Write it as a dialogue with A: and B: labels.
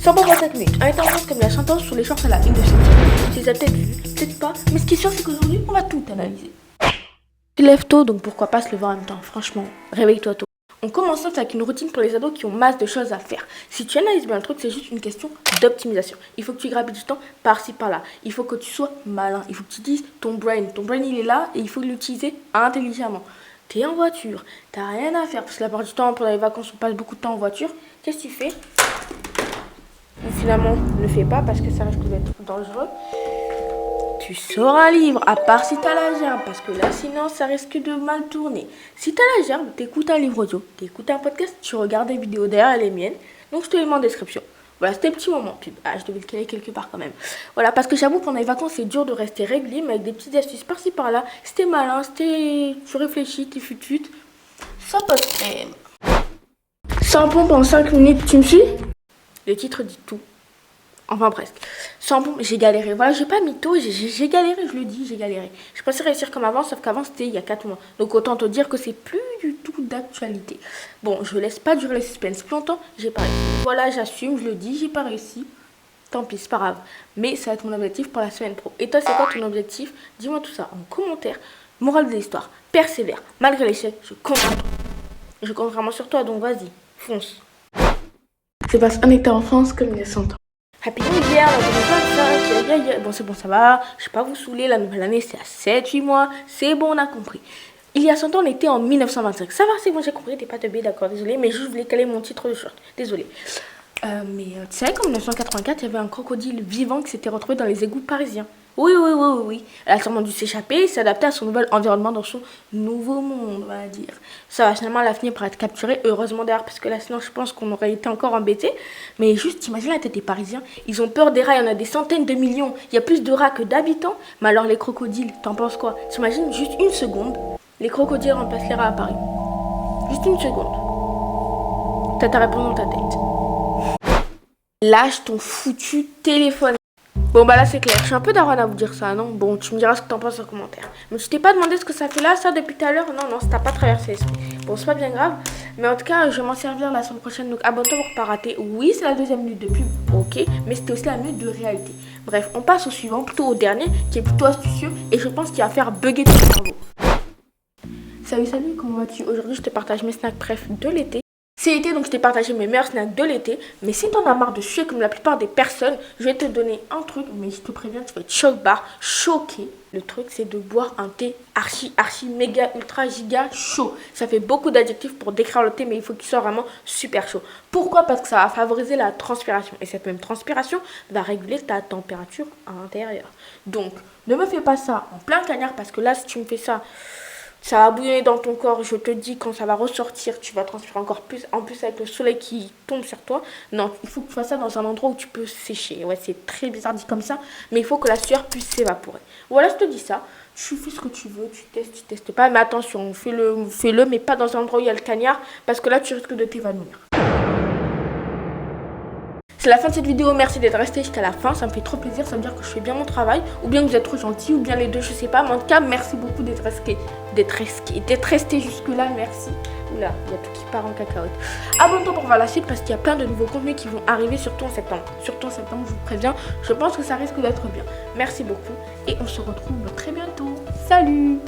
A: Sans pour 7 minutes, un intense comme la sentence sur les chances à la une de cette. Tu les as peut-être vues, peut-être pas, mais ce qui est sûr, c'est qu'aujourd'hui, on va tout analyser. Tu te lèves tôt, donc pourquoi pas se lever en même temps, franchement, réveille-toi tôt. On commence avec une routine pour les ados qui ont masse de choses à faire. Si tu analyses bien le truc, c'est juste une question d'optimisation. Il faut que tu grappilles du temps par-ci par-là. Il faut que tu sois malin. Il faut que tu utilises ton brain. Ton brain, il est là et il faut l'utiliser intelligemment. T'es en voiture, t'as rien à faire parce que la plupart du temps, pendant les vacances, on passe beaucoup de temps en voiture. Qu'est-ce que tu fais? Ou finalement, ne fais pas parce que ça risque d'être dangereux. Tu sors un livre, à part si t'as la gerbe, parce que là, sinon, ça risque de mal tourner. Si t'as la gerbe, t'écoutes un livre audio, t'écoutes un podcast, tu regardes des vidéos derrière les miennes. Donc, je te les mets en description. Voilà, c'était un petit moment pub. Ah, je devais le caler quelque part quand même. Voilà, parce que j'avoue, pendant les vacances, c'est dur de rester régulier, mais avec des petites astuces par-ci par-là. C'était malin, tu réfléchis, t'es fut-fut. Ça passe. Sans pompe en 5 minutes, tu me suis? Le titre dit tout. Enfin presque. Sans pompe, j'ai galéré. Voilà, j'ai pas mytho, j'ai galéré, je le dis, j'ai galéré. Je pensais réussir comme avant, sauf qu'avant c'était il y a 4 mois. Donc autant te dire que c'est plus du tout d'actualité. Bon, je laisse pas durer le suspense plus longtemps, j'ai pas réussi. Voilà, j'assume, je le dis, j'ai pas réussi. Tant pis, c'est pas grave. Mais ça va être mon objectif pour la semaine pro. Et toi, c'est quoi ton objectif? Dis-moi tout ça en commentaire. Morale de l'histoire, persévère. Malgré l'échec, je compte sur toi. Je compte vraiment sur toi, donc vas-y, fonce. C'est parce qu'on était en France comme il y a 100 ans. Happy New Year, la 2025, bon c'est bon, ça va, je vais pas vous saouler, la nouvelle année c'est à 7-8 mois, c'est bon, on a compris. Il y a 100 ans, on était en 1925, ça va, c'est bon, j'ai compris, t'es pas teubé, d'accord, désolé, mais je voulais caler mon titre de short, désolé. Mais tu sais qu'en 1984, il y avait un crocodile vivant qui s'était retrouvé dans les égouts parisiens. Oui. Elle a sûrement dû s'échapper et s'adapter à son nouvel environnement dans son nouveau monde, on va dire. Ça va finalement la finir par être capturée, heureusement d'ailleurs, parce que là sinon je pense qu'on aurait été encore embêtés. Mais juste, t'imagines la tête des Parisiens, ils ont peur des rats, il y en a des centaines de millions. Il y a plus de rats que d'habitants. Mais alors les crocodiles, t'en penses quoi? T'imagines juste une seconde, les crocodiles remplacent les rats à Paris. Juste une seconde. T'as ta réponse dans ta tête. Lâche ton foutu téléphone. Bon bah là c'est clair, je suis un peu daronne à vous dire ça, non? Bon, tu me diras ce que t'en penses en commentaire. Mais tu t'es pas demandé ce que ça fait là, ça, depuis tout à l'heure? Non, ça t'a pas traversé l'esprit. Bon, c'est pas bien grave, mais en tout cas, je vais m'en servir la semaine prochaine, donc abonne-toi pour pas rater. Oui, c'est la deuxième minute de pub, ok, mais c'était aussi la minute de réalité. Bref, on passe au suivant, plutôt au dernier, qui est plutôt astucieux, et je pense qu'il va faire bugger ton cerveau. Salut, comment vas-tu? Aujourd'hui, je te partage mes snacks préf de l'été. C'est l'été, donc je t'ai partagé mes meilleurs snacks de l'été. Mais si t'en as marre de suer comme la plupart des personnes, je vais te donner un truc, mais je te préviens, tu vas être choqué. Le truc, c'est de boire un thé archi, méga, ultra, giga chaud. Ça fait beaucoup d'adjectifs pour décrire le thé, mais il faut qu'il soit vraiment super chaud. Pourquoi? Parce que ça va favoriser la transpiration. Et cette même transpiration va réguler ta température à l'intérieur. Donc, ne me fais pas ça en plein cagnard, parce que là, si tu me fais ça... Ça va bouillonner dans ton corps, je te dis, quand ça va ressortir, tu vas transpirer encore plus. En plus, avec le soleil qui tombe sur toi. Non, il faut que tu fasses ça dans un endroit où tu peux sécher. Ouais, c'est très bizarre dit comme ça, mais il faut que la sueur puisse s'évaporer. Voilà, je te dis ça. Tu fais ce que tu veux, tu testes pas. Mais attention, fais-le, mais pas dans un endroit où il y a le cagnard, parce que là, tu risques de t'évanouir. C'est la fin de cette vidéo, merci d'être resté jusqu'à la fin, ça me fait trop plaisir, ça veut dire que je fais bien mon travail, ou bien que vous êtes trop gentil, ou bien les deux, je sais pas, mais en tout cas, merci beaucoup d'être resté jusque là, merci. Oula, il y a tout qui part en cacahuète. Abonne-toi pour voir la suite parce qu'il y a plein de nouveaux contenus qui vont arriver, surtout en septembre. Surtout en septembre, je vous préviens, je pense que ça risque d'être bien. Merci beaucoup et on se retrouve très bientôt. Salut!